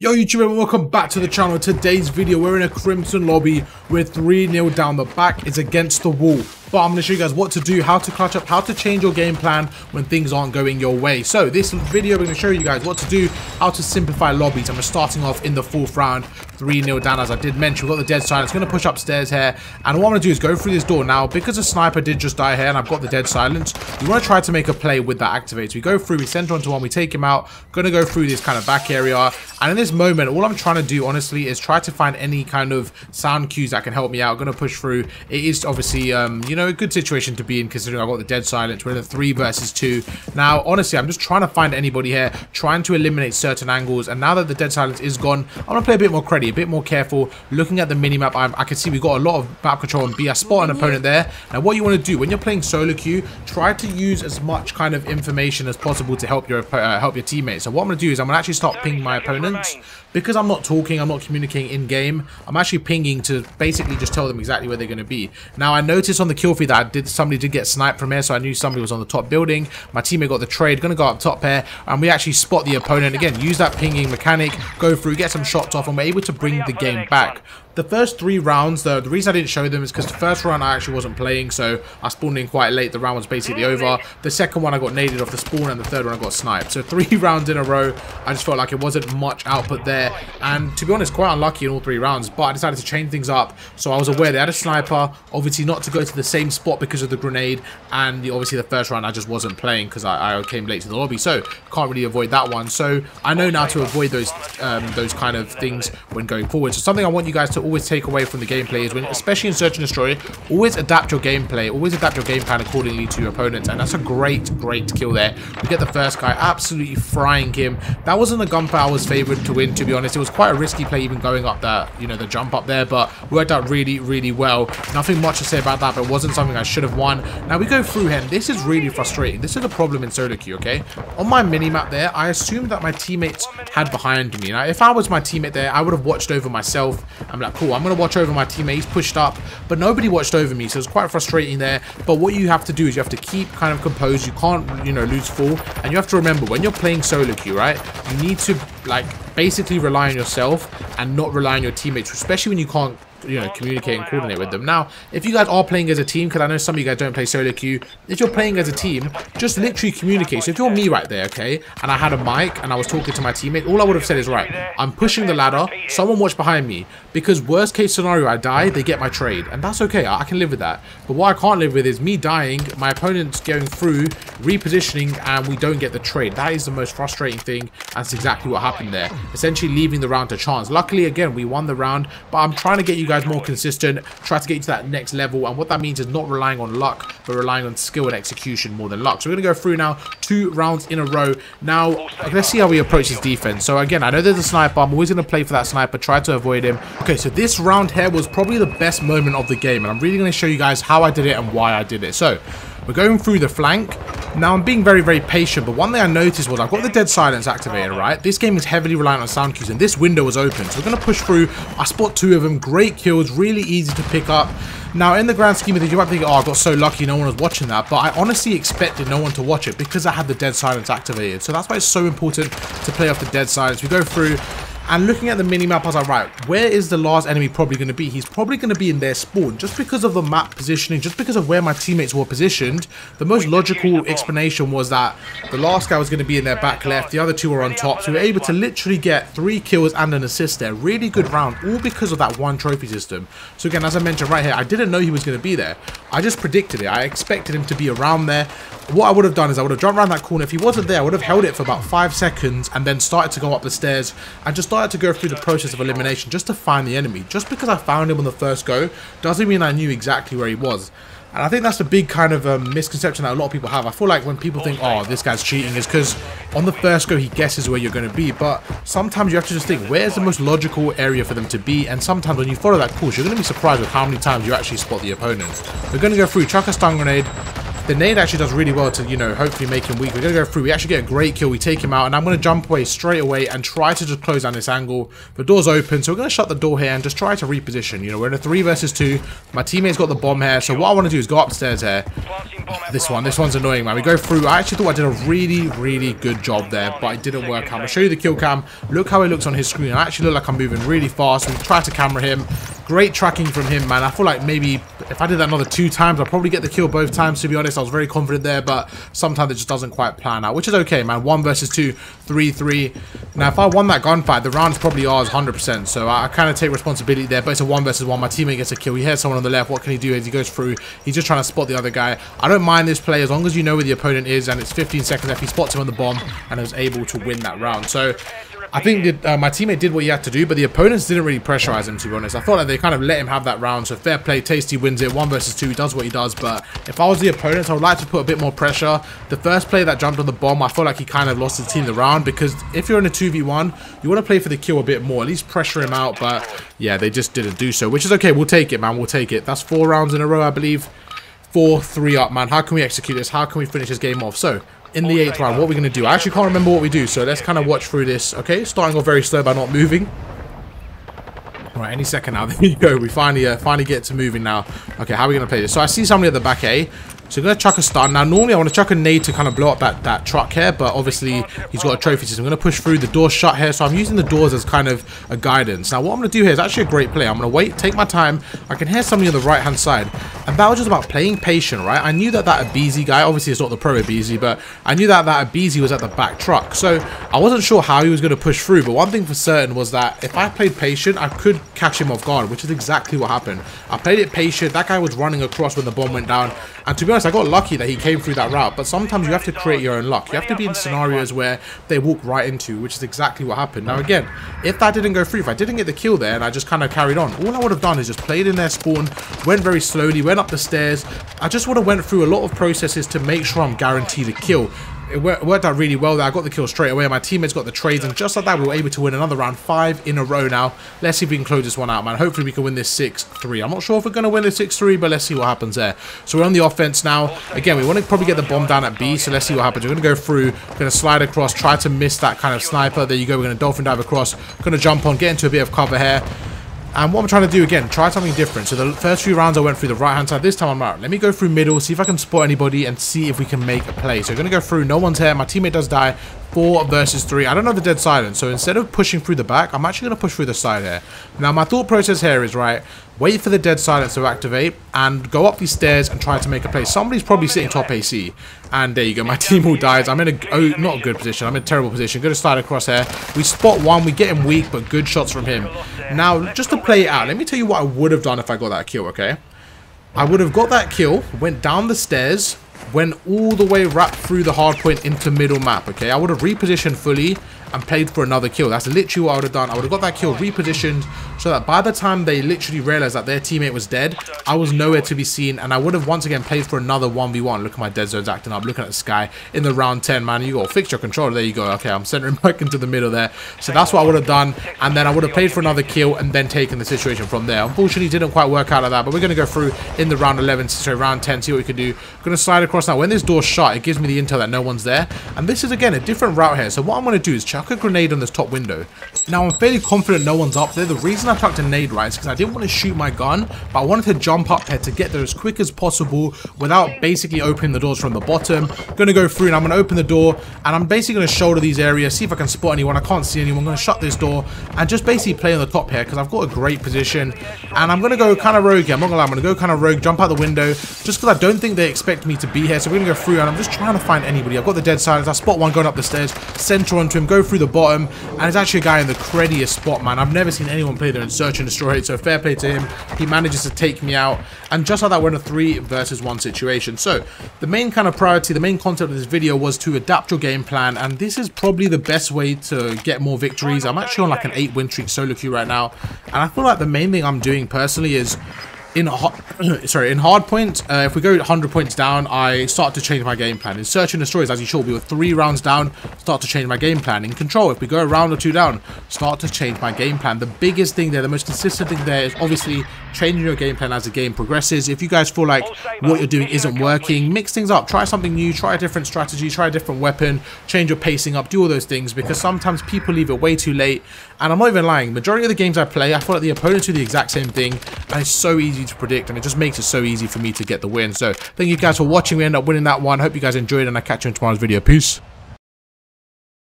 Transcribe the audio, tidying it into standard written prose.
Yo YouTube and welcome back to the channel. Today's video we're in a Crimson lobby. We're 3-0 down. The back is against the wall, but I'm going to show you guys what to do, how to clutch up, how to change your game plan when things aren't going your way. So this video we're going to show you guys what to do, how to simplify lobbies, and we're starting off in the 4th round 3-0 down. As I did mention, we've got the dead silence. Going to push upstairs here, and what I'm going to do is go through this door. Now because a sniper did just die here and I've got the dead silence, we want to try to make a play with that activator. We go through, we center onto one, we take him out. Going to go through this kind of back area, and in this moment all I'm trying to do honestly is try to find any kind of sound cues that can help me out. I'm going to push through. It is obviously you know, a good situation to be in considering I got the dead silence. We're in a 3 versus 2 now. Honestly, I'm just trying to find anybody here, trying to eliminate certain angles, and now that the dead silence is gone, I'm going to play a bit more credible, a bit more careful. Looking at the mini-map, I can see we've got a lot of map control on B. I spot an opponent there. Now what you want to do when you're playing solo queue, try to use as much kind of information as possible to help your teammates. So what I'm going to do is I'm going to actually start pinging my opponents. Because I'm not talking, I'm not communicating in game, I'm actually pinging to basically just tell them exactly where they're going to be. Now I noticed on the kill feed that somebody did get sniped from here, so I knew somebody was on the top building. My teammate got the trade, going to go up top here, and we actually spot the opponent. Again, use that pinging mechanic, go through, get some shots off, and we're able to bring the game back. The first 3 rounds, though, the reason I didn't show them is because the first round I actually wasn't playing, so I spawned in quite late. The round was basically over. The second one I got naded off the spawn, and the third one I got sniped. So 3 rounds in a row, I just felt like it wasn't much output there, and to be honest, quite unlucky in all 3 rounds, but I decided to change things up. So I was aware they had a sniper, obviously not to go to the same spot because of the grenade, and obviously the first round I just wasn't playing because I came late to the lobby, so can't really avoid that one. So I know now to avoid those kind of things when going forward. So something I want you guys to always take away from the gameplay is when, especially in Search and Destroy, always adapt your gameplay, always adapt your game plan accordingly to your opponents, and that's a great kill there. We get the first guy, absolutely frying him. That wasn't a gunfight I was favored to win, to be honest. It was quite a risky play even going up that, you know, the jump up there, but worked out really well. Nothing much to say about that, but it wasn't something I should have won. Now we go through here, and this is really frustrating. This is a problem in solo queue, okay? On my mini-map there, I assumed that my teammates had behind me. Now if I was my teammate there, I would have watched over myself. I'm like, cool, I'm going to watch over my teammate. He's pushed up, but nobody watched over me, so it's quite frustrating there. But what you have to do is you have to keep kind of composed. You can't, you know, lose full, and you have to remember when you're playing solo queue, right, you need to like basically rely on yourself and not rely on your teammates, especially when you can't, you know, communicate and coordinate with them. Now if you guys are playing as a team, because I know some of you guys don't play solo queue, if you're playing as a team, just literally communicate. So if you're me right there, okay, and I had a mic and I was talking to my teammate, all I would have said is, right, I'm pushing the ladder, someone watch behind me, because worst case scenario I die, they get my trade, and that's okay. I can live with that. But what I can't live with is me dying, my opponent's going through, repositioning, and we don't get the trade. That is the most frustrating thing. That's exactly what happened there, essentially leaving the round to chance. Luckily, again, we won the round, but I'm trying to get you guys more consistent, try to get you to that next level, and what that means is not relying on luck, but relying on skill and execution more than luck. So we're going to go through now 2 rounds in a row. Now let's see how we approach his defense. So again, I know there's a sniper. I'm always going to play for that sniper, try to avoid him. Okay, so this round here was probably the best moment of the game, and I'm really going to show you guys how I did it and why I did it. So we're going through the flank. Now I'm being very patient, but one thing I noticed was I've got the dead silence activated, right? This game is heavily reliant on sound cues, and this window was open, so we're going to push through. I spot 2 of them, great kills, really easy to pick up. Now in the grand scheme of things, you might think, oh, I got so lucky no one was watching that, but I honestly expected no one to watch it because I had the dead silence activated. So that's why it's so important to play off the dead silence. We go through, and looking at the mini-map, I was like, right, where is the last enemy probably going to be? He's probably going to be in their spawn. Just because of the map positioning, just because of where my teammates were positioned, the most logical explanation was that the last guy was going to be in their back left, the other 2 were on top, so we were able to literally get 3 kills and an assist there. Really good round, all because of that 1 trophy system. So again, as I mentioned right here, I didn't know he was going to be there. I just predicted it. I expected him to be around there. What I would have done is I would have jumped around that corner. If he wasn't there, I would have held it for about 5 seconds and then started to go up the stairs and just started to go through the process of elimination just to find the enemy. Just because I found him on the first go doesn't mean I knew exactly where he was. And I think that's the big kind of misconception that a lot of people have. I feel like when people think, oh, this guy's cheating, is because on the first go he guesses where you're going to be. But sometimes you have to just think, where's the most logical area for them to be? And sometimes when you follow that course, you're going to be surprised with how many times you actually spot the opponent. We're going to go through, chuck a stun grenade, the nade actually does really well to, you know, hopefully make him weak. We're going to go through. We actually get a great kill. We take him out, and I'm going to jump away straight away and try to just close down this angle. The door's open, so we're going to shut the door here and just try to reposition. You know, we're in a 3 versus 2. My teammate's got the bomb here, so what I want to do is go upstairs here. This one's annoying, man. We go through. I actually thought I did a really good job there, but it didn't work out. I'm going to show you the kill cam. Look how it looks on his screen. I actually look like I'm moving really fast. We try to camera him. Great tracking from him, man. I feel like maybe if I did that another 2 times, I'll probably get the kill both times, to be honest. I was very confident there, but sometimes it just doesn't quite plan out, which is okay, man. 1 versus 2, 3-3. Now, if I won that gunfight, the round's probably ours 100%, so I kind of take responsibility there, but it's a 1 versus 1. My teammate gets a kill. He hears someone on the left. What can he do as he goes through? He's just trying to spot the other guy. I don't mind this play as long as you know where the opponent is, and it's 15 seconds left. He spots him on the bomb and is able to win that round. So I think that my teammate did what he had to do, but the opponents didn't really pressurize him, to be honest. I thought that they kind of let him have that round, so fair play. Tasty wins it. 1 versus 2, he does what he does, but if I was the opponents, I would like to put a bit more pressure. The first player that jumped on the bomb, I feel like he kind of lost his team the round, because if you're in a 2v1, you want to play for the kill a bit more, at least pressure him out, but yeah, they just didn't do so, which is okay. We'll take it, man. We'll take it. That's 4 rounds in a row, I believe. 4-3 up, man. How can we execute this? How can we finish this game off? So in the 8th round, what are we going to do? I actually can't remember what we do, so let's kind of watch through this. Okay, starting off very slow by not moving. Right, any second now. There you go. We finally get to moving now. Okay, how are we going to play this? So I see somebody at the back A. So I'm going to chuck a stun. Now, normally I want to chuck a nade to kind of blow up that truck here, but obviously he's got a trophy system. I'm going to push through. The door's shut here, so I'm using the doors as kind of a guidance. Now, what I'm going to do here is actually a great play. I'm going to wait, take my time. I can hear somebody on the right-hand side, and that was just about playing patient, right? I knew that Abizi guy, obviously it's not the pro Abizi, but I knew that Abizi was at the back truck, so I wasn't sure how he was going to push through, but one thing for certain was that if I played patient, I could catch him off guard, which is exactly what happened. I played it patient. That guy was running across when the bomb went down, and to be honest, I got lucky that he came through that route, but sometimes you have to create your own luck. You have to be in scenarios where they walk right into, which is exactly what happened. Now again, if that didn't go through, if I didn't get the kill there and I just kind of carried on, all I would have done is just played in their spawn, went very slowly, went up the stairs. I just would have went through a lot of processes to make sure I'm guaranteed a kill. It worked out really well there. I got the kill straight away. My teammates got the trades, and just like that, we were able to win another round. 5 in a row now. Let's see if we can close this one out, man. Hopefully, we can win this 6-3. I'm not sure if we're going to win this 6-3, but let's see what happens there. So we're on the offense now. Again, we want to probably get the bomb down at B, so let's see what happens. We're going to go through, going to slide across, try to miss that kind of sniper. There you go. We're going to dolphin dive across. Going to jump on, get into a bit of cover here. And what I'm trying to do, again, try something different. So the first few rounds I went through the right hand side. This time I'm out. Let me go through middle, see if I can spot anybody and see if we can make a play. So we're going to go through. No one's here. My teammate does die. 4 versus 3. I don't know the dead silence. So instead of pushing through the back, I'm actually going to push through the side here. Now my thought process here is, right, wait for the dead silence to activate and go up these stairs and try to make a play. Somebody's probably sitting top AC. And there you go. My team all dies. I'm in a not a good position. I'm in a terrible position. Going to slide across here. We spot one. We get him weak, but good shots from him. Now, just to play it out, let me tell you what I would have done if I got that kill, okay? I would have got that kill, went down the stairs, went all the way wrapped through the hard point into middle map, okay? I would have repositioned fully and played for another kill. That's literally what I would have done. I would have got that kill repositioned so that by the time they literally realized that their teammate was dead, I was nowhere to be seen, and I would have once again played for another 1v1. Look at my dead zones acting up. Looking at the sky in the round 10, man. You got to fix your controller. There you go. Okay, I'm centering back into the middle there. So that's what I would have done, and then I would have played for another kill and then taken the situation from there. Unfortunately, it didn't quite work out like that, but we're going to go through in the round 11, so round 10, see what we can do. Going to slide across now. When this door's shut, it gives me the intel that no one's there, and this is, again, a different route here. So what I'm going to do is chuck a grenade on this top window. Now, I'm fairly confident no one's up there. The reason I chucked a nade, right, is because I didn't want to shoot my gun, but I wanted to jump up here to get there as quick as possible without basically opening the doors from the bottom. Going to go through, and I'm going to open the door, and I'm basically going to shoulder these areas, see if I can spot anyone. I can't see anyone. I'm going to shut this door and just basically play on the top here because I've got a great position, and I'm going to go kind of rogue here. I'm not going to lie. I'm going to go kind of rogue, jump out the window, just because I don't think they expect me to be here. So we're going to go through, and I'm just trying to find anybody. I've got the dead silence. I spot one going up the stairs, center onto him, go through the bottom, and it's actually a guy in the creddiest spot, man. I've never seen anyone play there in search and destroy, so fair play to him. He manages to take me out, and just like that, we're in a 3 versus 1 situation. So the main kind of priority, the main concept of this video was to adapt your game plan, and this is probably the best way to get more victories. I'm actually on like an 8 win streak solo queue right now, and I feel like the main thing I'm doing personally is in hard point, if we go 100 points down, I start to change my game plan. In search and destroys, as you saw, we were 3 rounds down, start to change my game plan. In control, if we go a round or 2 down, start to change my game plan. The biggest thing there, the most consistent thing there is obviously changing your game plan as the game progresses. If you guys feel like what you're doing isn't working, mix things up, try something new, try a different strategy, try a different weapon, change your pacing up, do all those things, because sometimes people leave it way too late. And I'm not even lying, majority of the games I play, I feel like the opponents do the exact same thing, and it's so easy to predict, and it just makes it so easy for me to get the win. So thank you guys for watching. We end up winning that one. Hope you guys enjoyed, and I'll catch you in tomorrow's video. Peace.